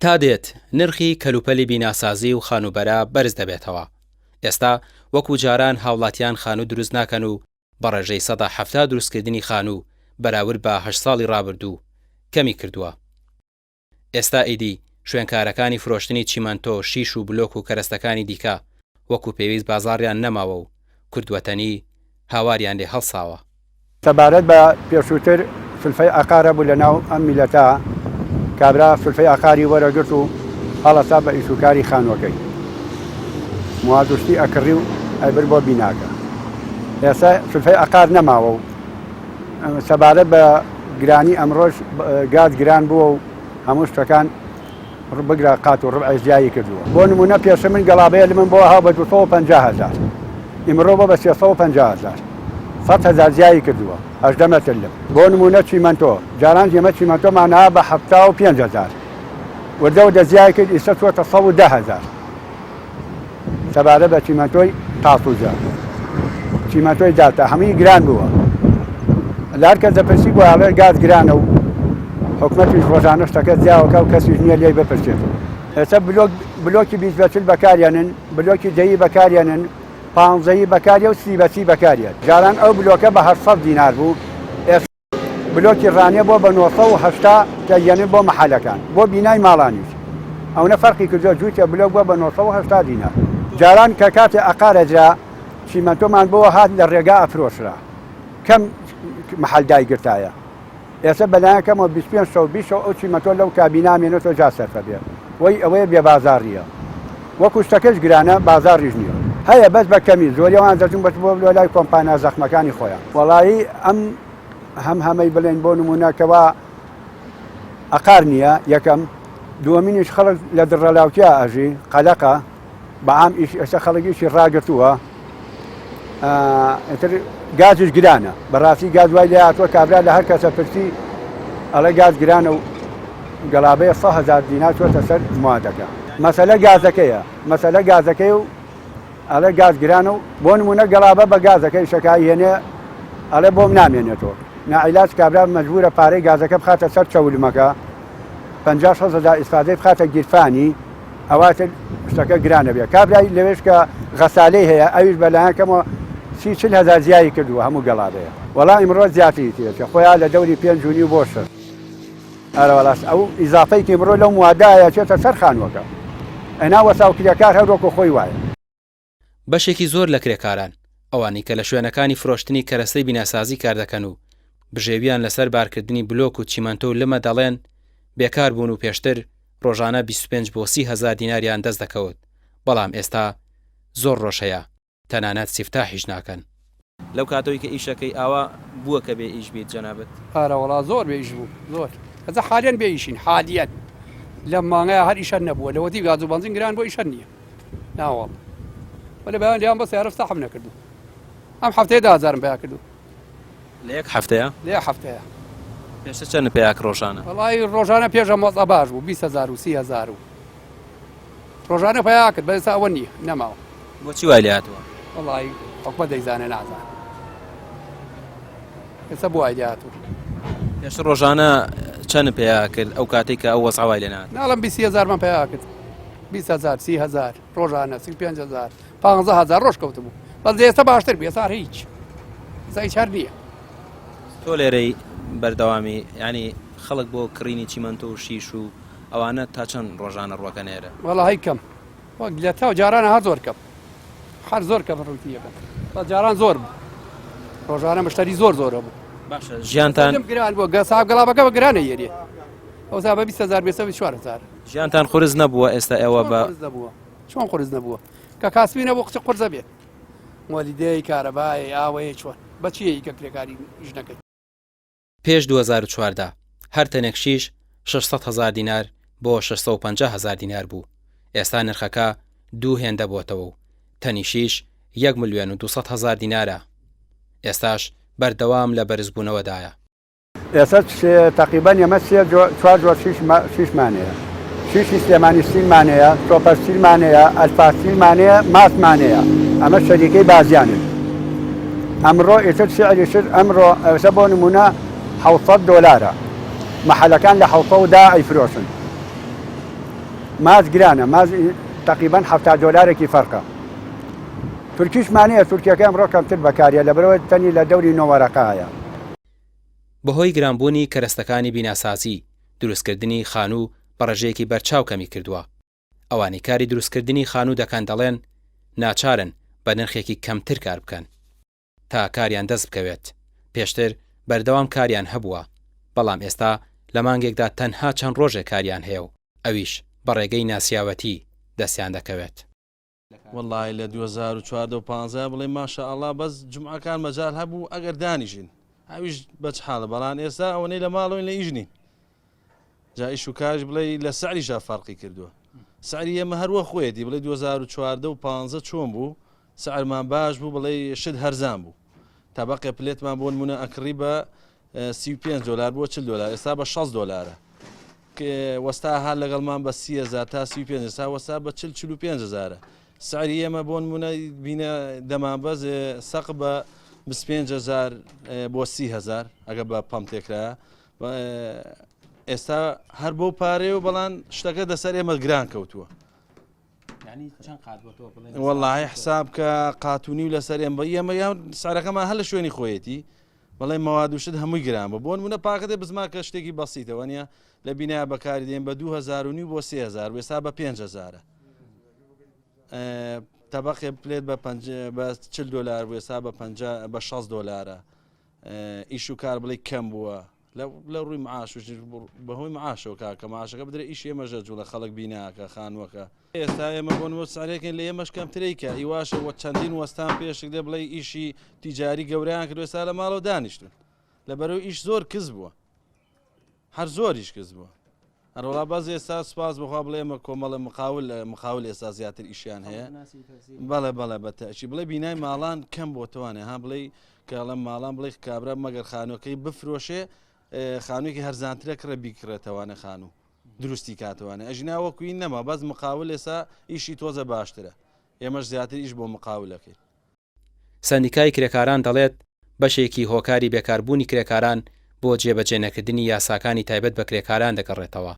تا دێت نرخی کەلوپەلی بیناسازی و خانوبەرە بەرز دەبێتەوە. ئێستا وەکو جاران هاوڵاتیان خانوو دروست ناکەن و بە ڕێژەی 170 دروستکردنی خانوو بەراورد بە 8 ساڵی ڕابردوو کەمی کردووە. ئێستا ئیدی شوێنکارەکانی فرۆشتنی چیمەنتۆ، شیش و بلۆک و کەرەستەکانی دیکە وەکو پێویست بازاڕیان نەماوە و کوردوەتەنی هاواریان لێ هەڵساوە. سەبارەت بە پێشووتر سلفەی ئاقارە بوو لە ناو ئەم میلەتە، کابرا سلفەی ئاقاری وەرەگرت و هەڵەسا بە ئیشوکاری خانووەکەی، موادوشتی ئەکڕی و ئەیبر بۆ بیناکە. ئێستا سلفەی ئاقار نەماوە و سەبارەت بە گرانی ئەمڕۆژ گاز گران بووە و هەموو شتەکان بگرە قات و ڕبعی زیایی کردووە. بۆ نمونە پێشە من گەڵابەیە لە من بۆ هاو بە 250,000، ئیمڕۆ بۆ بە 350,000، 100,000 زیایی کردووە. 18 مەتر لم. بۆ نمونە چیمەنتۆ، جاران ئێمە چیمەنتۆمانەوە بە 75,000 وردە و دەزیای کرد، ئێستا چۆتە 110,000. سەبارەت بە چیمەنتۆی تاسووجە، چیمەنتۆی داتا هەمووی گران بووە. لە هەر کەس دەپرسی بۆ هەڵێ گاز گرانە و حکومەتیش ڕۆژانە شتەکە جیاوەکە و کەسیش نییە لێی بپرسێت. ئێستا بلۆکی 20 بەکارێنن، بلۆکی 10 بەکارێنن، 15 بەکاریە و 30 بەکارێت. جاران ئەو بلۆکە بە 800 دینار بوو، بلۆکی ڕانیە بۆ بە 980 کەیەنن بۆ مەحەلەکان، بۆ بینای ماڵانیش. ئەوە فەرقی کردووە، جووتە بلۆک بووە بە 980 دینار. جاران کە کاتێ ئەقارەجرا چیمەنتۆمان بۆ هات لە ڕێگا ئەفرۆشرا، کەم مەحەل دایگرتایە. ئێستا بەلایەکەمەوە 25 ئەو چیمەتۆ لەو کابینا مێنێتەوە جا سەرفە بێ، وەی ئەوەیە بێ بازاڕیە. وەکو شتەکەش گرانە بازاڕیش نییە. هەیە بەس بە کەمی زۆریەوان دەچون بەس بۆ لای کۆمپانیا زەخمەکانی خۆیان. وەڵایی ئەم هەمەی بڵێن بۆ نمونەکەوە ئەقار نییە. یەکەم دووەمینیش خەڵک لە دڕەلاوتیا ئەژی قەلەقە بەعام ئێستا خەڵکیشی ڕاگرتووە. گازش گرانە، بەڕاستی گاز وای لێ هاتووە کابرا لە هەر کەسە پرسی ئەڵێ گاز گرانە و گەڵابەیە 100,000 دینار چۆتە سەر موادەکە. مەسەلە گازەکەی و ئەڵێ گاز گرانە و بۆ نمونە گەڵابە بە گازەکەی شەکای هێنێ ئەڵێ بۆم نامێنێتەوە. نائیلاج کابرا مەجبورە پارەی گازەکە بخاتە سەر چەولمەکە، 50,000 ئیسفادەی بخاتە گیرفانی، ئەواتر شتەکە گرانە بێ. کابرای لەوێش کە غەسالەی هەیە ئەویش بەلایەنکەمەوە 30,000 زیایی کردووە هەموو گەڵابەیە. وەڵا ئیمڕۆ زیاتری تێچە خۆیان لە دەوری 5.5 بۆ 6. ئەرەوەڵاس ئەو ئیزافەی کە ئیمڕۆ لەو موادایە چێتە سەر خانووەکە، ئەنا وەساوکریەکار هەروەکو خۆی وایە. بەشێکی زۆر لە کرێکاران ئەوانی کە لە شوێنەکانی فرۆشتنی کەرەستەی بیناسازی کار دەکەن و بژێویان لەسەر بارکردنی بلۆک و چیمەنتۆ و لەمە دەڵێن بێکار بوون و پێشتر ڕۆژانە 25 بۆ 30,000 دیناریان دەست دەکەوت، بەڵام ئێستا زۆر ڕۆژەیە تەنانەت سیفتاحیش ناکەن. لەو کاتەوەی کە ئیشەکەی ئاوا بووە کە بێ ئیش بیت جەنابەت؟ ئارەوەڵا زۆر بێ ئیش بوو، زۆر ئەزە حالیان بێ ئیشین، حالیان لەم مانگەیە هەر ئیشە نەبووە، لەوەتی گاز و بەنزین گران بۆ ئیشە نییە ناوەڵ. وەلە بەیان لیان بە سیارە ساحب نەکردو، ئەم هەفتەیە 10,000 پێیا کردو. لە یەک هەفتەیە؟ لە یەک هەفتەیە. پێشتر چەند پێیاک ڕۆژانە؟ وەڵای ڕۆژانە پێشە مۆزە باش بوو 20,000 و 30,000 و ڕۆژانە پێیا کرد، بە ئێستا ئەوە نییە نەماوە. بۆچی وای لێ هاتووە؟ وەڵای حکومەت دەیزانێ نازانێ، ئێستا بۆ وای لێ هاتووە. پێشتر ڕۆژانە چەند پێیا کرد ئەو کاتێک کە ئەو وەزع وای لێ نهات؟ ناڵم 20,000 من پێیا کرد، 20,000 30,000 ڕۆژانە 35,000 15,000 ڕۆژ کەوتبوو. بەس ئێستا باشتر بێ، ئێستا هیچ هیچ هەر نییە. تۆ لێرەی بەردەوامی ینی خەڵک بۆ کڕینی چیمەنتۆ و شیش و ئەوانە تا چەند ڕۆژانە ڕوەکە نێرە؟ وەڵا هەی کەم لە تاو جارانە هەر زۆر کەم، هەر زۆر کەم ڕوتیەکەم، بە جاران زۆر بوو، ڕۆژانە مشتری زۆر زۆرە بوو. باشە ژیانتان گران بووە، گەساب گەڵابەکە بە گرانە یێریە، ئەوسا بە 20,000 بێسەوی 4,000. ژیانتان قورس نەبووە ئێستا ئێوە بە چۆن قورس نەبووە کە کاسبی نەبوو قچە قورسە بێت، مۆلیدەی کارەبای ئاوەیە چۆن بەچیە کە کرێکاری ژنەکەی. پێش 2014 هەر تەنێک شیش 600,000 دینار بۆ 650,000 دینار بوو. ئێستا نرخەکە دوو هێندە بۆتەوە و تەنی شیش 1,200,000 دینارە. ئێستاش بەردەوام لە بەرزبوونەوەدایە. ئێستا تقریبان ئێمە 4 جۆر شیشمانەیە، شیشی سلێمانیستیلمانەیە، تۆپەرستیلمانەیە، ئەلپاستیلمانەیە، ماسمانەیە، ئەمە شەریکەی بازیانن. ئەمڕۆ ئێتر سعری شر ئەمڕۆ ئەوسە بۆ نمونە $700 مەحەلەکان لە 700 ئەیفرۆشن. ماز گرانە ماز تقریبان 70 دلارێکی فەرقە تورکیشمانەیە تورکیەکە ئەمڕۆ کەمتر بەکاریە لەبەرەوە تەنی لە دەوری نۆوەرەقایە بەهۆی گرانبوونی کەرەستەکانی بیناسازی دروستکردنی خانوو بە ڕێژەیەکی بەرچاو کەمی کردووە ئەوانی کاری دروستکردنی خانوو دەکەن دەڵێن ناچارن بە نرخێکی کەمتر کار بکەن تا کاریان دەست بکەوێت پێشتر بەردەوام کاریان هەبووە بەڵام ئێستا لە مانگێکدا تەنها چەند ڕۆژێک کاریان هەیە و ئەویش بە ڕێگەی ناسیاوەتی دەستیان دەکەوێت والله لە 2014 بڵێ ماشەئەڵڵا بەس جومعەکان مەجال هەبوو ئەگەر دانیژین ئەویش بەچ حاڵە بەڵام ئێستا ئەوەنەی لە ماڵەوەی لە ئیژنین جا ئیش و کاش بڵێ لە سعریشا فەرقی کردووە سعری ئێمە هەروە خۆیەتی بڵێ 2014 و 15 چۆن بوو سعرمان باش بوو بڵێ شت هەرزان بوو تەبەقێ پلێتمان بۆ نمونە ئەکڕی بە 35 دلار بۆ 40 دلار ئێستا بە 6 دلارە وەستا هەر لەگەڵمان بە 30,000 تا 35 ئێستا وەستا بە 45,000 سعری ئێمە بۆ نمونە بینە دەمانبەز سەق بە 25,000 بۆ 30,000 ئەگە بە پەم تێکرایە ئێستا هەر بۆ پارێ و بەڵام شتەکە دەسەر ئێمە گران کەوتووە وەڵڵاهی حساب کە قاتونی و لەسەر ئێمە ئێمە یان سعرەکەمان هەر لە شوێنی خۆیەتی بەڵێ مەواد و شت هەمووی گران بە بۆ نمونە پاکەتێ بزما کە شتێکی بەسیتەوە نیە لە بینایە بەکاری دێن بە 2,500 بۆ 3,000 وێستا بە 5,000 تەبەقێ پلێت بە 40 دلار وێستا بە 6 دلارە ئیش و کار بڵێ کەم بووە لە ڕووی معاش بەهۆی معاشەوە کاکە معاشەکە بدرێ ئیش ئێمەژە جوڵە خەڵک بیناکە خانووەکە ئێستا ئێمە بۆنەوە سعرێکن لە ئێمەش کەمترێکە هیواشەوە چەندین وەستان پێشک دێ بڵێ ئیشی تیجاری گەوریان کرد ئێستا لە ماڵەوە دانیشتون لەبەرەوە ئیش زۆر کز بووە هەر زۆریش کز بووە هەروەڵا باز ئێستا سپاس بخوا بڵێ ئێمە کۆمەڵە مقاول ئێستا زیاتر ئیشیان هەیە بەڵێ بەتەشی بڵێ بینای ماڵان کەم بۆتەوانێ ها بڵێ کە لەم ماڵان بڵێ کابرا مەگەر خانووەکەی بفرۆشێ خانوویەکی هەرزانترە کڕە بیکڕێتەوانە خانوو دروستی کاتوانە ئەژنا وەکوی نەما بەس مقاول ئێستا ئیشی تۆزە باشترە ئێمەش زیاتر ئیش بۆ مقاولەکەی سەندیکای کرێکاران دەڵێت بەشێکی هۆکاری بێکاربوونی کرێکاران بۆ جێبەجێ نەکردنی یاساکانی تایبەت بە کرێکاران دەگەڕێتەوە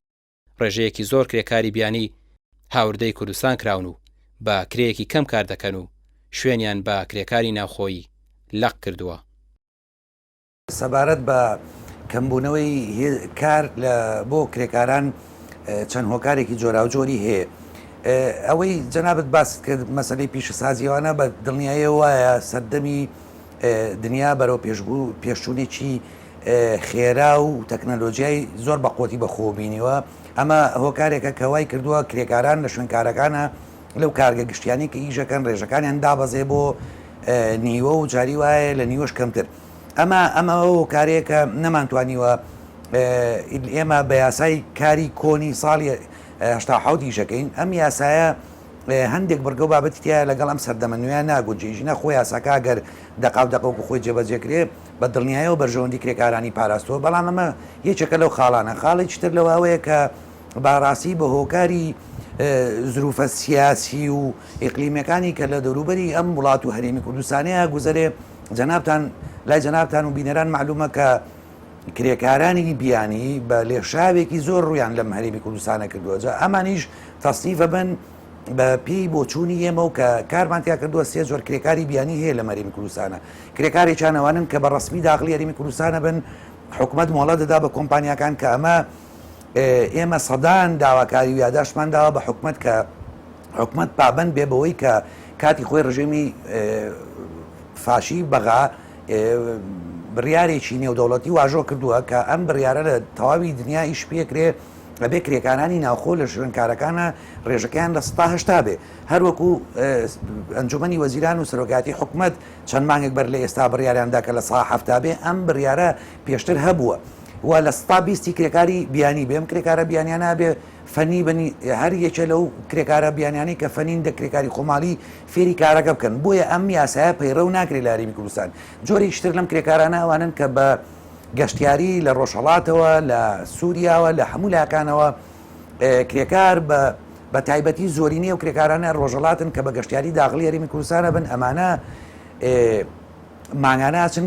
ڕێژەیەکی زۆر کرێکاری بیانی هاوردەی کوردستان کراون و بە کرێیەکی کەم کار دەکەن و شوێنیان بە کرێکاری ناوخۆیی لەق کردووە سەبارەت بە کەمبوونەوەی کار بۆ کرێکاران چەند هۆکارێکی جۆراوجۆری هەیە ئەوەی جەنابەت باست کرد مەسەلەی پیشەسازیەوانە بە دڵنیایە وایە سەردەمی دنیا بەرەو پێشچوونێکی خێرا و تەکنەلۆژیای زۆر بە قوتی بەخۆبینیوە ئەمە هۆکارێکە کەوای کردووە کرێکاران لە شوێنکارەکانە لەو کارگە گشتیانی کە ئیژەکەن ڕێژەکانیان دابەزێ بۆ نیوە و جاری وایە لە نیوەش کەمتر ئەمە هۆکارێکە نەمانتوانیوە ئێمە بە یاسای کاری کۆنی ساڵی 1970 ئیشەکەین ئەم یاسایە هەندێک بەرگە و بابەتی تایە لەگەڵ ئەم سەردەمە نوێیان ناگونجێژینە خۆی یاساکە گەر دەقاوکە خۆی جێبەجێکرێ بە دڵنیایە و بەرژەوەندی کرێکارانی پاراستەوە بەڵام ئەمە یەکێکە لەو خاڵانە خاڵی تر لەوەیە کە باڕاستی بە هۆکاری زروفە سیاسی و ئیقلیمەکانی کە لە دەوروبەری ئەم وڵات و هەرێمی کوردستانەیە گوزەرێ جەنابتان لای جەنابتان و بینەران معلومە کە کرێکارانی بیانی بە لێشاوێکی زۆر ڕویان لەم هەرێمی کوردستانە کردووە ئەمانیش تەسنیفە بن بە پێی بۆچوونی ئێمە و کە کارمانتیا کردووە سێ زۆر کرێکاری بیانی هەیە لە هەرێمی کوردستانە کرێکاری چانەوانن کە بە ڕسمی داخلی هەرێمی کوردستانە بن حکومەت مۆڵەت دەدا بە کۆمپانیەکان کە ئەمە ئێمە سەدان داواکاری و یاداشمان داوە بە حکومەت کە حکومەت پابەند بێ بەوەی کە کاتی خۆی ڕژێمی فاشی بەغا بڕیارێکی نێودەوڵەتی واژۆ کردووە کە ئەم بڕیارە لە تەواوی دنیا ئیش پێکرێ بەبێ کرێکارانی ناوخۆ لە شوێنکارەکانە ڕێژەکەیان لە 180 بێ هەروەکو ئەنجومەنی وەزیران و سەرۆکاتی حکومەت چەند مانگێک بەر لە ئێستا بڕیاریاندا کە لە 170 بێ ئەم بڕیارە پێشتر هەبووە و لە 120 کرێکاری بیانی بێم کرێکارە بیانیانە بێ فەنی بنی هەر یەکێ لەو کرێکارە بیانیانی کە فەنین دە کرێکاری خۆماڵی فێری کارەکە بکەن بۆیە ئەم یاسایە پەیڕە و ناکرێت لە هەرێمی کوردستان جۆری شتر لەم کرێکارانە ئەوانن کە بە گەشتیاری لە ڕۆژهەڵاتەوە لە سووریاوە لە هەموو لاکانەوە کرێکار بە تایبەتی زۆرینی و کرێکارانە ڕۆژهەڵاتن کە بە گەشتیاری داخلی هەرێمی کوردستانە بن ئەمانە ماگانە چن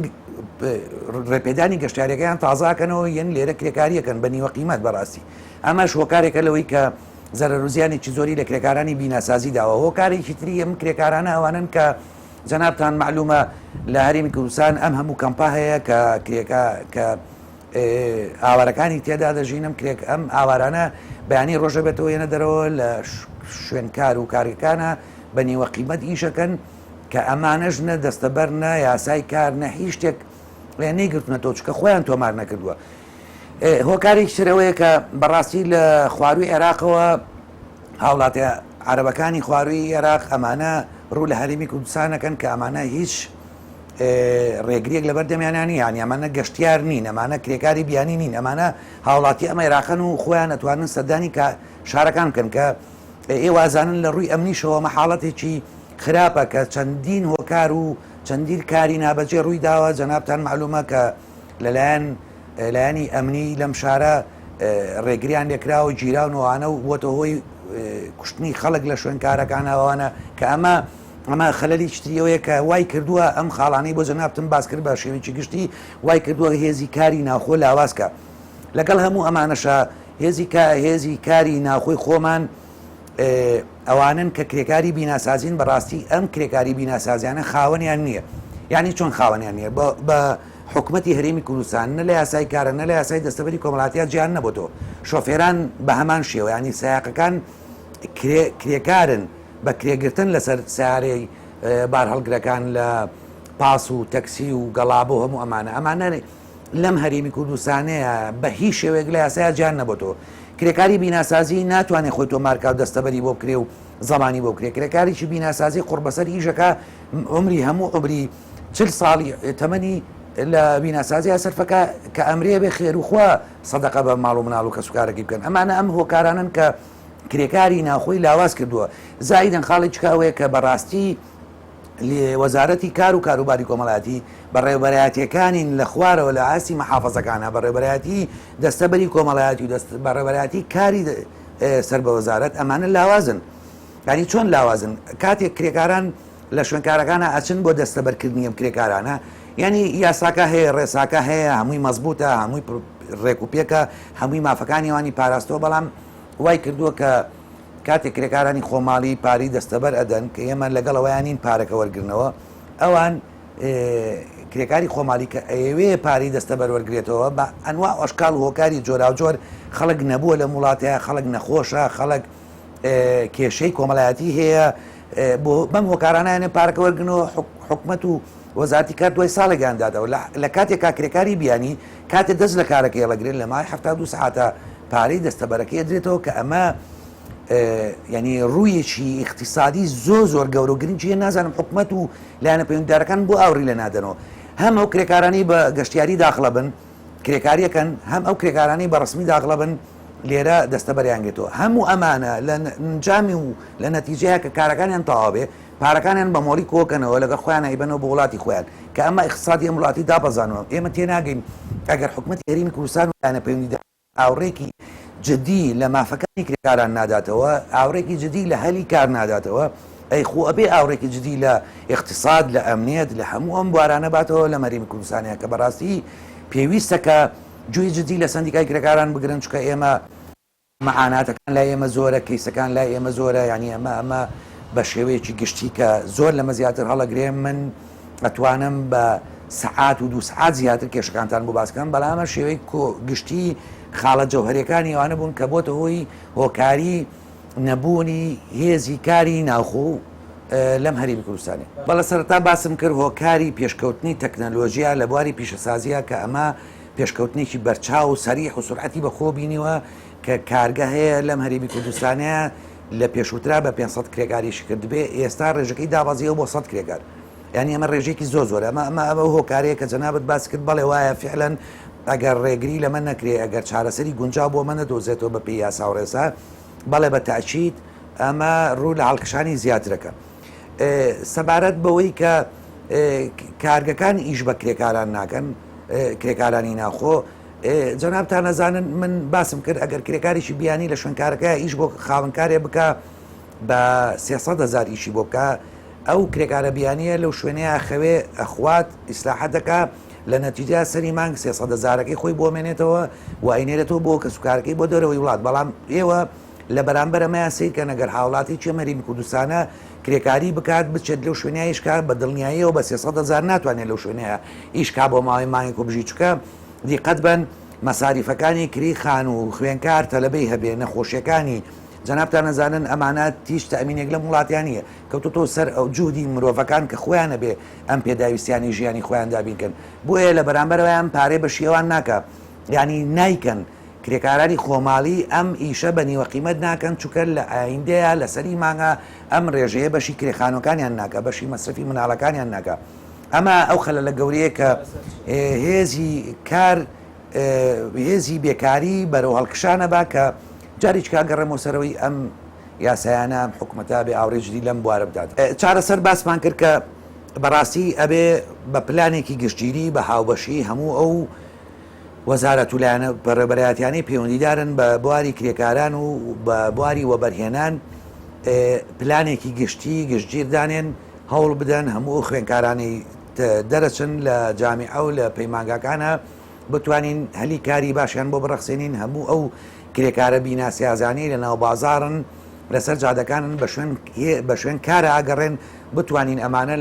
ڕێپێدانی گەشتیاریەکەیان تازاکەنەوە یەن لێرە کرێکاریەکەن بە نیوە قیمەت بەڕاستی ئەمەش هۆکارێکە لەوەی کە زەرەرزیانێکی زۆری لە کرێکارانی بیناسازی داوە هۆکارێکی تری ئەم کرێکارانە ئەوانن کە جەنابتان معلومە لە هەرێمی کوردستان ئەم هەموو کەمپا هەیە کە ئاوارەکانی تێدا دەژینم کرێک ئەم ئاوارانە بەیانی ڕۆژە بێتەوە ێنە دەرەوە لە شوێنکار و کارەکانە بە نیوە قیمەت ئیشەکەن کە ئەمانەش نە دەستەبەرنە یاسای کار نە هیچ شتێک نەیگرتونەتەوە چکە خۆیان تۆمار نەکردووە. هۆکارێک شرەوەیە کە بەڕاستی لە خواروی عێراقەوە هاوڵاتی عەرەبەکانی خواروی عێراق ئەمانە ڕوو لە هەرێمی کوردستانەکەن کە ئەمانە هیچ ڕێگریەک لەبەر دەمیانانی یانی ئەمانە گەشتیار نین ئەمانە کرێکاری بیانی نین ئەمانە هاوڵاتی ئەمە عێراقەن و خۆیان ئەتوانن سەردانی کە شارەکان بکەن کە ئێوازانن لە ڕووی ئەمنیشەوە مەحاڵەتێکی خراپە کە چەندین هۆکار و چەندین کاری نابەجێ ڕووی داوە جەنابتان معلومە کە لەلایەنی ئەمنی لەم شارە ڕێگریان لێکرا و گیراونەوەوانە و بۆتە هۆی کوشتنی خەڵک لە شوێنکارەکانەوەوانە کە ئەمە خەلەلی شتریەوەیە کە وای کردووە ئەم خاڵانەی بۆ جەنابتم باس کرد بە شێوەیەکی گشتی وای کردووە هێزی کاری ناوخۆ لاوازکە لەگەڵ هەموو ئەمانەشە هێزی کاری ناوخۆی خۆمان ئەوانن کە کرێکاری بیناسازین بەڕاستی ئەم کرێکاری بیناسازیانە خاوەنیان نییە یعنی چۆن خاوەنیان نییە بە حکوومەتی هەرێمی کوردستان نە لە یاسای کارە نە لە یاسای دەستەبەری کۆمەڵاتیە گیان نەبووەوە شۆفێران بە هەمان شێوە ینی سایقەکان کرێکارن بە کرێگرتن لەسەر سیارەی بار هەڵگرەکان لە پاس و تەکسی و گەڵابۆ هەموو ئەمانە لەم هەرێمی کوردستانەیە بە هیچ شێوەیەک لە یاسایە گیان نەبووەوە کرێکاری بیناسازی ناتوانێت خۆی تۆ مارکا و دەستەبەری بۆ بکرێ و زمانی بۆ بکرێ کرێکاریی بیناسازی قوربەسەر ئیژەکە عمری هەموو عمری 40 ساڵی تەمەنی لە بیناسازی سەرفەکە کە ئەمرێ بێ خێروخوا سەدەقە بە ماڵ و مناڵ و کەسوکارێکی بکەن ئەمانە ئەم هۆکارانن کە کرێکاری ناوخۆی لاواز کردووە زایدەن خاڵێکەوەیە کە بەڕاستی وەزارەتی کار و کاروباری کۆمەڵاتی بەڕێوەبەرایەتیەکانین لە خوارەوە لە ئاسی مەحافەزەکانە بەڕێبەرایەتی دەستەبەری کۆمەڵایەتی و بەڕێبەرایەتی کاری سەر بە وەزارەت ئەمانە لاوازن ینی چۆن لاوازن کاتێک کرێکاران لە شوێنکارەکانە ئەچن بۆ دەستەبەرکردنی ئەم کرێکارانە ینی یاساکە هەیە ڕێساکە هەیە هەمووی مەزبوطە هەمووی ڕێکوپێکە هەمووی مافەکانی وانی پاراستەوە بەڵام وای کردووە کە کاتێک کرێکارانی خۆماڵی پاری دەستەبەر ئەدەن کە ئێمە لەگەڵەوەیانین پارەکە وەرگرنەوە ئەوان کرێکاری خۆماڵی کە ئەوێ پاری دەستەبەر وەرگێتەوە بە ئەنوا ئۆشکال هۆکاری جۆرا و جۆر خەڵک نەبووە لە وڵاتەیە خەڵک نەخۆشە خەڵک کێشەی کۆمەڵایەتی هەیە بۆ بەم هۆکارانیانە پارەکە وەرگنەوە حکومەت و وەزارەتی کار دوای ساڵێکیاندادەوە لە کاتێکا کرێکاری بیانی کاتێ دەست لە کارەکەی لەگرێت لە مای 72 ساعتە پارەی دەستەبەرەکەی دێتەوە کە ئەمە ینی ڕوویەکی اقتصادی زۆر گەورە و گرنگیە نازانم حکومەت و لایەنە پەیوەنددارەکان بۆ ئاوری لە نادەنەوە هەم ئەو کرێکارانی بە گەشتیاری داخڵە بن کرێکاریەکەن هەم ئەو کرێکارانی بە ڕسمی داخڵە بن لێرە دەستەبەریانگێتەوە هەموو ئەمانە لە نجامی و لە نەتیجەیە کە کارەکانیان تەواوێ پارەکانیان بە مۆری کۆکەنەوە لەگە خۆیان ئەیبەنەوە بە وڵاتی خۆیان کە ئەمە اقتصادی ئەم وڵاتی دابەزانەوە ئێمە تێناگەین ئەگەر حکومەتی هەرێمی کوردستان و لایەنە پەیوەندیدار ئاوڕێکی جدی لە مافەکانی کرێکاران ناداتەوە ئاوڕێکی جدی لە هەلی کار ناداتەوە ئەی خۆ ئەبێ ئاوڕێکی جدی لە اقتصاد لە ئەمنیەت لە هەموو ئەم بوارانە باتەوە لە هەرێمی کوردستانەیە کە بەڕاستی پێویستە کە جوی جدی لە سندیکای کرێکاران بگرن چکە ئێمە مەعاناتەکان لای ئێمە زۆرە کەیسەکان لای ئێمە زۆرە ینی ئەمە بە شێوەیەکی گشتی کە زۆر لەمە زیاتر هەڵەگرێ من ئەتوانم بە سعات و 2 سعات زیاتر کێشەکانتان بۆ باسکەم بەڵامە شێوەی گشتی خاڵە جەوهەریەکانی ئەوانە بوون کە بۆتە هۆی هۆکاری نەبوونی هێزی کاری ناوخۆ لەم هەرێمی کوردستانی بەڵە سەرەتا باسم کرد هۆکاری پێشکەوتنی تەکنەلۆژیا لە بواری پیشەسازیە کە ئەمە پێشکەوتنێکی بەرچاو و سەریح و سورعەتی بەخۆ بینیوە کە کارگە هەیە لەم هەرێمی کوردستانەیە لە پێشووترا بە 500 کرێکاریشی کردبێ ئێستا ڕێژەکەی دابازیەوە بۆ 100 کرێکار ینی ئەمە ڕێژێکی زۆر ئەمە هۆکارەیە کە جەنابەت باس کرد بەڵێ وایە فعلەن ئەگەر ڕێگری لە من نەکرێ ئەگەر چارەسەری گونجاو بۆ منە دۆزێتەوە بە پێی یاسا و ڕێسا بەڵێ بە تاچیت ئەمە ڕوو لە هەڵکشانی زیاترەکە سەبارەت بەوەی کە کارگەکان ئیش بە کرێکاران ناکەن کرێکارانی ناخۆ جەنابتان نەزانن من باسم کرد ئەگەر کرێکاریشی بیانی لە شوێنکارەکە ئیش بۆ خاوەنکارێ بکە بە 300,000 ئیشی بۆ بکە ئەو کرێکارە بیانیە لەو شوێنەیە ئەخەوێ ئەخوات ئیسلاحەتەکە لە نەتیجە سەری مانگ 300,000ەکەی خۆی بۆ مێنێتەوە و ئەینێرێتەوە بۆ کەسوکارەکەی بۆ دەرەوەی وڵات بەڵام ئێوە لە بەرامبەر ئەمە یاسەی کە نەگەر هاوڵاتی چێمەری کوردستانە کرێکاری بکات بچێت لەو شوێنە ئیشکا بە دڵنیاییەوە بە 300,000 ناتوانێت لەو شوێنەیە ئیشکا بۆ ماوەی مانگی کۆبژی چکە دیقەت بن مەساریفەکانی کری خان و خوێنکار تەلەبەی هەبێ نەخۆشیەکانی جەنابتان نەزانن ئەمانە تیش تەمینێک لە وڵاتیانە کەوتۆ سەر ئەو جوودی مرۆڤەکان کە خۆیانە بێ ئەم پێداویستیانی ژیانی خۆیان دابینکەن بۆیە لە بەرامبەرەوەیان پارێ بە شێوان ناکە ینی نایکەن کرێکارانی خۆماڵی ئەم ئیشە بە نیوە قیمەت ناکەن چووکە لە ئایندەیە لەسەری مانگە ئەم ڕێژەیە بەشی کرێخانەکانیان ناکە بەشی مەسرفی مناڵەکانیان ناکە ئەمە ئەو خەلە لە گەورەیە کە هێزی کار هێزی بێکاری بەرەو هەڵکشانە با کە جاریچ کاگەڕێمەوە سەرەوەی ئەم یاسایانە حکوومەتە بێ ئاوڕێژدی لەم بوارە بدات چارەسەر باسمان کرد کە بەڕاستی ئەبێ بە پلانێکی گشتگیری بە هاوبەشی هەموو ئەو وەزارەت و لایەنە بەڕێبەرایەتیانەی پەیوەندیدارن بە بواری کرێکاران و بە بواری وەبەرهێنان پلانێکی گشتگیردانێن هەوڵ بدەن هەموو خوێنکارانی دەرەچن لە جامیعە و لە پەیمانگاکانە بتوانین هەلی کاری باشیان بۆ بڕەخسێنین هەموو ئەو کرێکارە بیناسیازانی لە ناو بازارن لەسەر جادەکانن بە شوێن کارە ئاگەڕێن بتوانین ئەمانە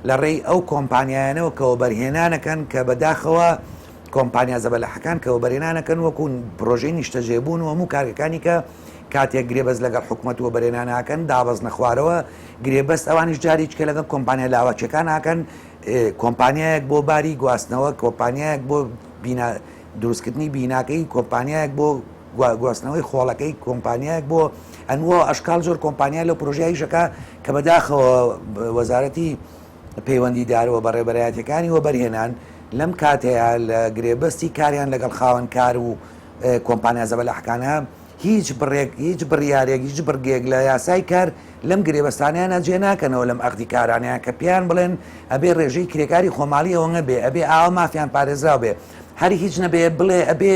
لە ڕێی ئەو کۆمپانیایانەوە کەەوە بەرهێنانەکەن کە بەداخەوە کۆمپانیا زەبەلەحەکان کەەوە بەرهێنانەکەن وەکوون پرۆژەی نیشتەجێبوون و هەموو کارەکانی کە کاتێک گرێبەست لەگەڵ حکوومەت و بەرهێنانەکەن دابەز نەخوارەوە گرێبەست ئەوانیش جاری چکە لەگەڵ کۆمپانیا لاواچەکان ناکەن کۆمپانیایەک بۆ باری گواستنەوە کۆمپانیایەک بۆ دروستکردنی بیناکەی کۆمپانیایەک بۆ گواستنەوەی خۆڵەکەی کۆمپانیایەک بۆ ئەنوە ئەشکال زۆر کۆمپانیا لە پرۆژیایشەکە کە بەداخەوە وەزارەتی پەیوەندیدارەوە بەڕێبەرایەتەکانی وە بەرهێنان لەم کاتەیە لە گرێبەستی کاریان لەگەڵ خاوەن کار و کۆمپانیا زەبەلەحەکانە هیچ بڕیارێک هیچ بڕگێک لە یاسای کار لەم گرێبەستانیانە جێ ناکەنەوە لەم ئەقدی کارانیان کە پیان بڵێن ئەبێ ڕێژەی کرێکاری خۆماڵی ئەوەنە بێ ئەبێ ئاوا مافیان پارێزراو بێ هەری هیچ نەبێ بڵێ ئەبێ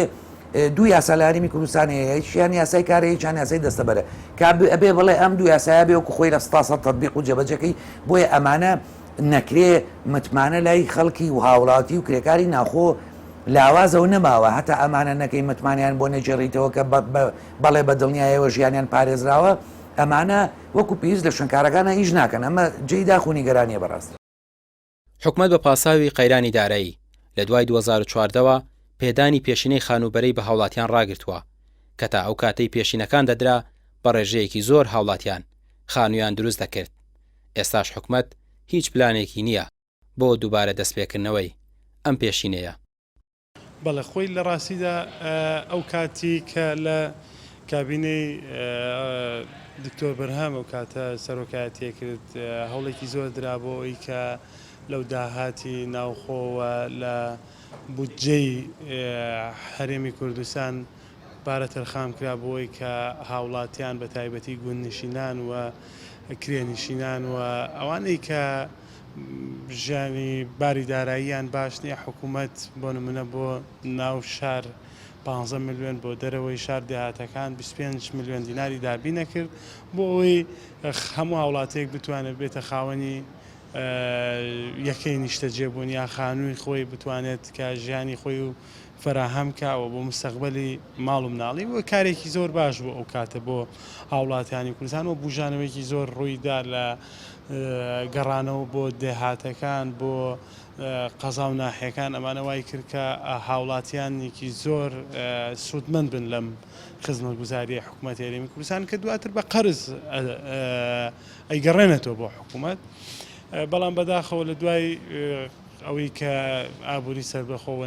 دوو یاسا لە هەرێمی کوردستانەیە هیچیان یاسای کارە هیچیان یاسای دەستەبەرە کە ئەبێ بڵێ ئەم دوو یاسایە بێ وەکو خۆی لە 100 تەطبیق و جێبەجەکەی بۆیە ئەمانە نەکرێ متمانە لای خەڵکی و هاوڵاتی و کرێکاری ناخۆ لاوازەوە نەماوە هەتا ئەمانە نەکەی متمانیان بۆ نەجێڕیتەوە کە بەڵێ بە دڵنیایەوە ژیانیان پارێزراوە ئەمانە وەکو پێویست لە شوێنکارەکانە هیچ ناکەن ئەمە جێی داخوونی گەرانیە بەڕاست حکوومەت بە پاساوی قەیرانی دارایی لە دوای 2014ەوە پێدانی پێشینەی خانوبەرەی بە هاوڵاتیان ڕاگرتووە کە تا ئەو کاتەی پێشینەکان دەدرا بە ڕێژەیەکی زۆر هاوڵاتیان خانوویان دروست دەکرد ئێستاش حکوومەت هیچ پلانێکی نییە بۆ دووبارە دەستپێکردنەوەی ئەم پێشینەیە بەڵێ خۆی لە ڕاستیدا ئەو کاتی کە لە کابینەی دکتۆر بەرهام ئەو کاتە سەرۆکایەتی کرد هەوڵێکی زۆر درا بۆ ئەوی کە لەو داهاتی ناوخۆوە لە بودجەی هەرێمی کوردستان پارە تەرخام کرا بۆی کە هاوڵاتیان بە تایبەتی گوندنشینان و کرێنشینان و ئەوانەی کە ژیانی باری داراییان باش نییە حکوومەت بۆ نمونە بۆ ناو شار 15 میلیۆن بۆ دەرەوەی شار دێهاتەکان 25 میلیۆن دیناری دابی نەکرد بۆ ئەوەی هەموو هاوڵاتێک بتوانێت بێتە خاوەنی یەکەی نیشتەجێبوون یا خانووی خۆی بتوانێت کە ژیانی خۆی و فراهەم کاوە بۆ مستەقبەلی ماڵ و مناڵی و کارێکی زۆر باش بوو ئەو کاتە بۆ هاوڵاتیانی کوردستان و بژانەوەیکی زۆر ڕوویدا لە گەڕانەوە بۆ دێهاتەکان بۆ قەزا و ناحیەکان ئەمانە وای کرد کە هاوڵاتیانێکی زۆر سوودمەند بن لەم خزمەتگوزاریە حکوومەتی هەرێمی کوردستان کە دواتر بە قەرز ئەیگەڕێنێتەوە بۆ حکوومەت بەڵام بەداخەوە لە دوای ئەوەی کە ئابووری سەربەخۆوە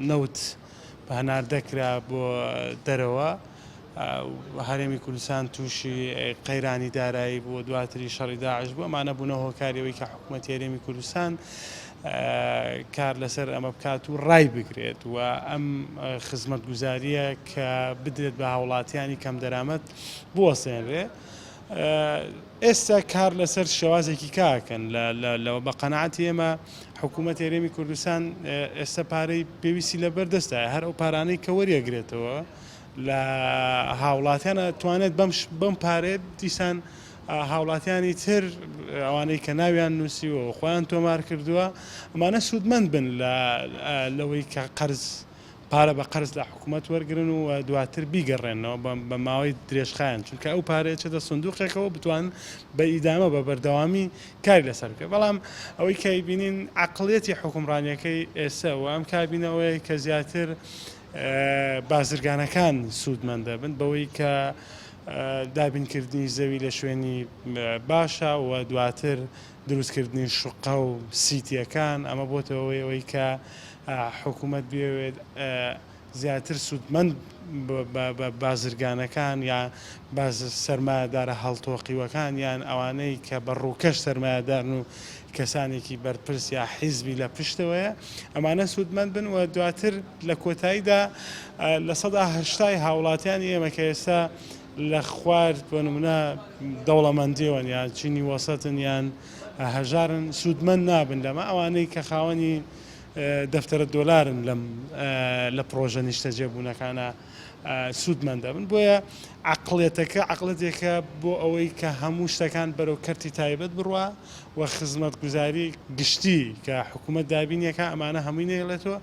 نەوت بە هەنار دەکرا بۆ دەرەوە هەرێمی کوردستان تووشی قەیرانی دارایی بووە دواتری شەڕی داعش بوو ئەمانە بوونە هۆکاریەوەی کە حکوومەتی هەرێمی کوردستان کار لەسەر ئەمە بکات و ڕای بگرێت و ئەم خزمەتگوزاریە کە بدرێت بە هاوڵاتیانی کەم دەرامەت بوەسێنرێ ئێستا کار لەسەر شێوازێکی کاکەن لەوە بە قەنەعەتی ئێمە حکوومەتی هەرێمی کوردستان ئێستا پارەی پێویستی لەبەردەستە هەر ئەو پارانەی کە وەریەگرێتەوە لە هاوڵاتیانە توانێت بەم پارێت دیسان هاوڵاتیانی تر ئەوانەی کە ناویان نووسیوە خۆیان تۆمار کردووە ئەمانە سوودمەند بن لەوەی کە قەرز پارە بە قەرز لە حکوومەت وەرگن و دواتر بیگەڕێنەوە بە ماوەی درێژخایەن چونکە ئەو پارەیە چێتە سندوقێکەوە بتوان بە ئیدامە بە بەردەوامی کاری لەسەر بکە بەڵام ئەوەی کە بینین عقلێتی حکومڕانیەکەی ئێستا و ئەم کابینەوەی کە زیاتر بازرگانەکان سوودمەندە بن بەوەی کە دابینکردنی زەوی لە شوێنی باشە و دواتر دروستکردنی شوقە و سیتیەکان ئەمە بۆتەوەی ئەوەی کە حکوومەت بێوێت زیاتر سوودمەند بە بازرگانەکان یان سەرمایهدارە هەڵتۆقیوەکان یان ئەوانەی کە بە ڕووکەش سەرمایهدارن و کەسانێکی بەرپرس یا حیزبی لە پشتەوەیە ئەمانە سوودمەند بن و دواتر لە کۆتاییدا لە 180 هاوڵاتیانی ئێمە کە ئێستا لە خوارد بۆ نمونە دەوڵەمەندیەوەن یان چینی وەسەتن یان هەژارن سوودمەند نابن لەمە ئەوانەی کە خاوەنی دەفتەرە دۆلارن لە پرۆژە نیشتە جێبوونەکانە سوودمەندە بن بۆیە عقلێتەکە عقلەتێکە بۆ ئەوەی کە هەموو شتەکان بەرەو کەرتی تایبەت بڕوە و خزمەت گوزاری گشتی کە حکوومەت دابینیەکە ئەمانە هەمووی نێڵێتەوە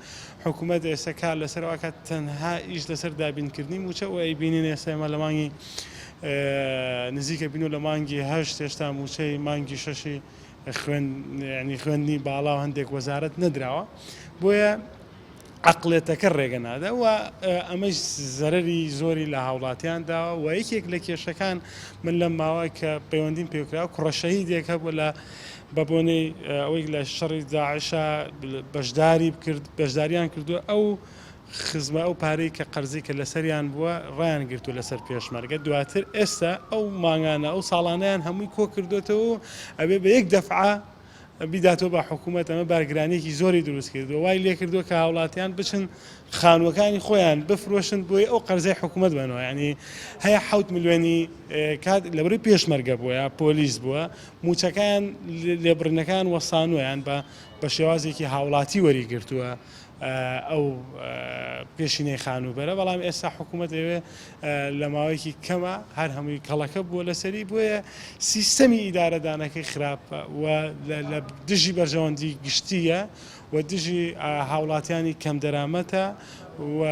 حکوومەت ئێستا کار لەسەرەوەکە تەنها ئیش لەسەر دابینکردنی موچە و ئەیبینین ئێستا ئێمە لە مانگی نزیکە بین و لە مانگی هەشت هێشتا موچەی مانگی شەشی خوێندنی باڵا و هەندێک وەزارەت نەدراوە بۆیە عقلێتەکە ڕێگە نادا و ئەمەش زەرەری زۆری لە هاوڵاتیانداوە و یەکێک لە کێشەکان من لەم ماوەی کە پەیوەندیم پێکرا و کوڕەشەهیدێکە بۆ لە بە بۆنەی ئەوەی لە شەڕی داعشە بەشداریان کردووە ئەو خزمە ئەو پارەی کە قەرزی کە لەسەریان بووە ڕایان گرتو لەسەر پێشمەرگە دواتر ئێستا ئەو مانگانە ئەو ساڵانیان هەمووی کۆ کردوێتەوە ئەبێ بە یەک دەفعە بیداتەوە بە حکوومەت ئەمە بارگرانێکی زۆری دروست کردو وای لێ کردووە کە هاوڵاتیان بچن خانووەکانی خۆیان بفرۆشن بۆی ئەو قەرزەی حکوومەت بنەوە ینی هەیە 7 ملیۆنی کات لەبەری پێشمەرگە بووە یا پۆلیس بووە موچەکان لێبرنەکان وەسانویان بە شێوازێکی هاوڵاتی وەریگرتووە ئەو پێشینەی خانوبەرە بەڵام ئێستا حکوومەت ئێوێ لە ماوەیەکی کەمە هەر هەمووی کەڵەکە بووە لەسەری بۆیە سیستەمی ئیدارەدانەکەی خراپە و لە دژی بەرژەوەندی گشتیە و دژی هاوڵاتیانی کەم دەرامەتە و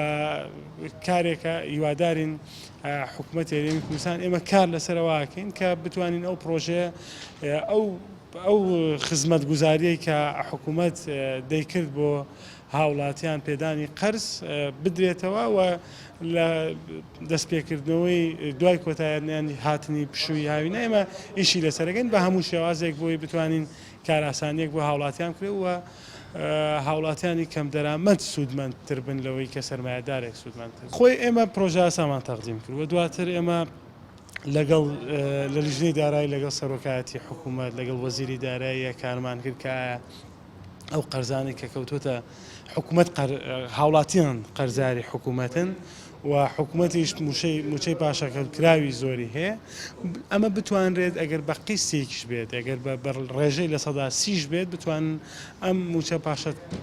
کارێکە هیوادارین حکوومەت هێرێمی کوردستان ئێمە کار لەسەرەوەکەین کە بتوانین ئەو پرۆژەیە ئەو خزمەت گوزاریەی کە حکوومەت دەیکرد بۆ هاوڵاتیان پێدانی قەرز بدرێتەوە و لە دەستپێکردنەوەی دوای کۆتاییانی هاتنی پشووی هاوینە ئێمە ئیشی لەسەرەکەین بە هەموو شێوازێک بۆی بتوانین کاراسانیەک بۆ هاوڵاتیان کرێ و هاوڵاتیانی کەم دەرامەت سوودمەندتر بن لەوەی کە سەرمایهدارێک سوودمەندتر خۆی ئێمە پرۆژە ئاسامان تەقدیم کرد و دواتر ئێمە لەگەڵ لە لیژنەی دارایی لەگەڵ سەرۆکایەتی حکوومەت لەگەڵ وەزیری داراییە کارمان کرد کە ئەو قەرزانی کە کەوتوتە حکوومەت هاوڵاتیان قەرزاری حکوومەتن و حکوومەتیش موچەی پاشەکەوتکراوی زۆری هەیە ئەمە بتوانرێت ئەگەر بە قیسێکیش بێت ئەگەر بە ڕێژەی لە 130 بێت بتوانن ئەم موچە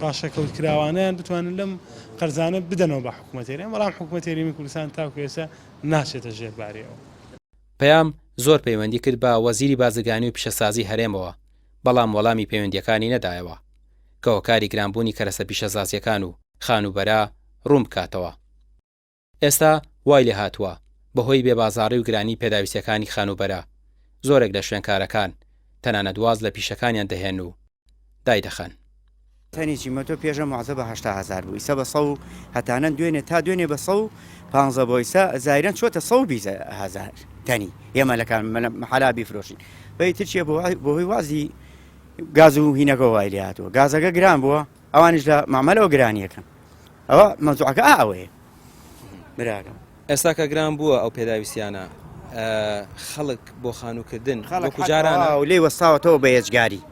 پاشەکەوتکراوانیان بتوانن لەم قەرزانە بدەنەوە بە حکوومەتێرێن بەڵام حکوومەت هێرێمی کوردستان تاکو ئێستا ناچێتە ژێرباریەوە پەیام زۆر پەیوەندی کرد بە وەزیری بازرگانی و پیشەسازی هەرێمەوە بەڵام وەڵامی پەیوەندیەکانی نەدایەوە کە هۆکاری گرانبوونی کەرەسە پیشەسازیەکان و خانوبەرە ڕوون بکاتەوە. ئێستا وای لێ هاتووە بەهۆی بێبازاڕی و گرانی پێداویستەکانی خانوبەرە زۆرێک لە شوێنکارەکان تەنانەت واز لە پیشەکانیان دەهێن و دایدەخەن. تەنێکی مەتۆ پێشە معزە بە 800,000 بوو ئیسا بە 100 هەتانە دوێنێ تا دوێنێ بە 150 بۆ ئیسا زایرەن چۆتە 120,000 تەنی ئێمە لەکان محەلا بیفرۆشین بەی ترچیە بۆهۆی وازی گاز و هینەکە وای لێ هاتووە گازەکە گران بووە ئەوانش لە مامەلەوە گرانیەکەن ئەوە مەزوعەکە ئەوەیە براکەم ئێستا کە گران بووە ئەو پێداویستیانە خەڵک بۆ خانووکردن جارانە لێ وەستاوەتەوە بە هێزگاری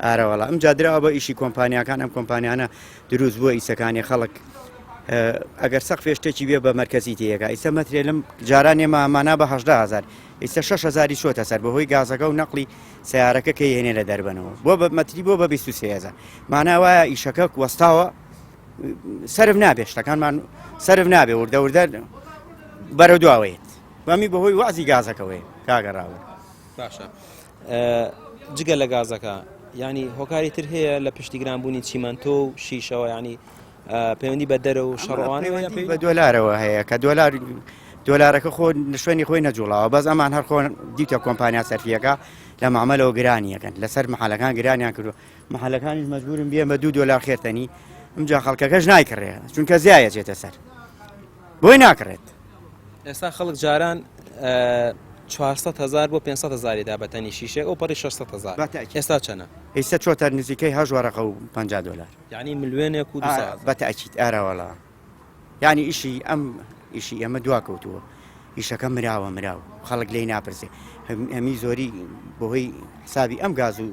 ئارەوەڵا ئەم جادراوە بە ئیشی کۆمپانیاکان ئەم کۆمپانیانە دروست بووە ئیسەکانی خەڵک ئەگەر سەق فێشتێکی بێ بە مەرکەزی تەیەکە ئیسە مەترێ لەم جارانێ مامانە بە 80,000 ئیسە 6,000 شۆتە سەر بەهۆی گازەکە و نەقلی سیارەکە کە هێنێ لە دەربنەوە بۆ بە مەتری بۆ بە 23,000 مانای وایە ئیشەکە وەستاوە سرف نابێ شتەکانمان سرف نابێ وردە بەرە دواوێت وامی بەهۆی وازی گازەکەوەی کاگەڕاوە باشە جگە لە گازەکە ینی هۆکاری تر هەیە لە پشتی گرانبوونی چیمەنتۆ و شیشەوە ینی پەیوەندی بە دەرە و شەڕوانەوە بە دۆلارەوە هەیە کە دۆلارەکە خۆ شوێنی خۆی نەجوڵاوە بەس ئەمان هەر خۆن دیتە کۆمپانیا سەرفیەکە لە مامەلەوە گرانیەکەن لەسەر محلەکان گرانیان کردو محلەکانیش مەجبورن بێ بە $2 خێرتەنی ئەمجا خەڵکەکەش نایکڕێ چونکە زیایە چێتە سەر بۆی ناکڕێت. ئێستا خەڵک جاران 400,000 بۆ 500,000 دا بەتەنی شیشێ ئەو پەڕی 600,000 ئێستا چەنە؟ ئێستا چۆتە نزیکەی $10 و $50 یعنی ملیێنێک و بەتەکیت ئارەوەڵا یعنی ئیشی ئیشی ئەمە دواکەوتووە ئیشەکە مراوە خەڵک لێی ناپرسێ هەمی زۆری بۆهۆی حسابی ئەم گاز و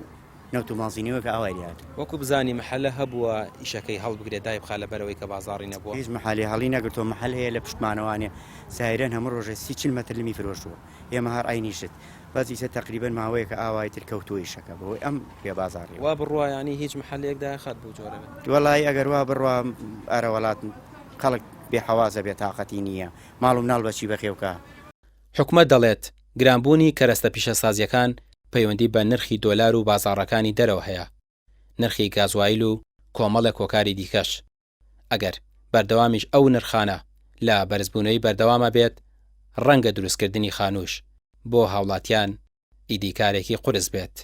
نەوت و مازینەوە کە ئاوایات وەکو بزانی محلە هەبووە ئیشەکەی هەڵبگرێت دای بخە لە بەرەوەی کە بازاڕی نەبووە هیچ محلی هەڵی نەگرتۆ محل هەیە لە پشتمانەوانێ سایرەن هەموو ڕۆژێ 30 مەتر لمی فرۆشتووە ئێمە هەر ئاینیشت بەزیسە تقریبن ماوەیە کە ئاوای تر کەوتووە ئیشەکە بەوەی ئەم پێ بازاڕی وا بڕوە ینی هیچ محلێکدا خات بوو جۆرە وەڵی ئەگەر وا بڕوا ئارە وڵات خەڵک بێحەوازە بێتاقەتی نییە ماڵ و مناڵ بەچی بەخێوکە. حکومەت دەڵێت گرانبوونی کەرەستە پیشەسازیەکان پەیوەندی بە نرخی دۆلار و بازاڕەکانی دەرەوە هەیە نرخی گازوایل و کۆمەڵە کۆکاری دیکەش ئەگەر بەردەوامیش ئەو نرخانە لە بەرزبوونەوەی بەردەوامە بێت ڕەنگە دروستکردنی خانووش بۆ هاوڵاتیان ئیدیکارێکی قورس بێت.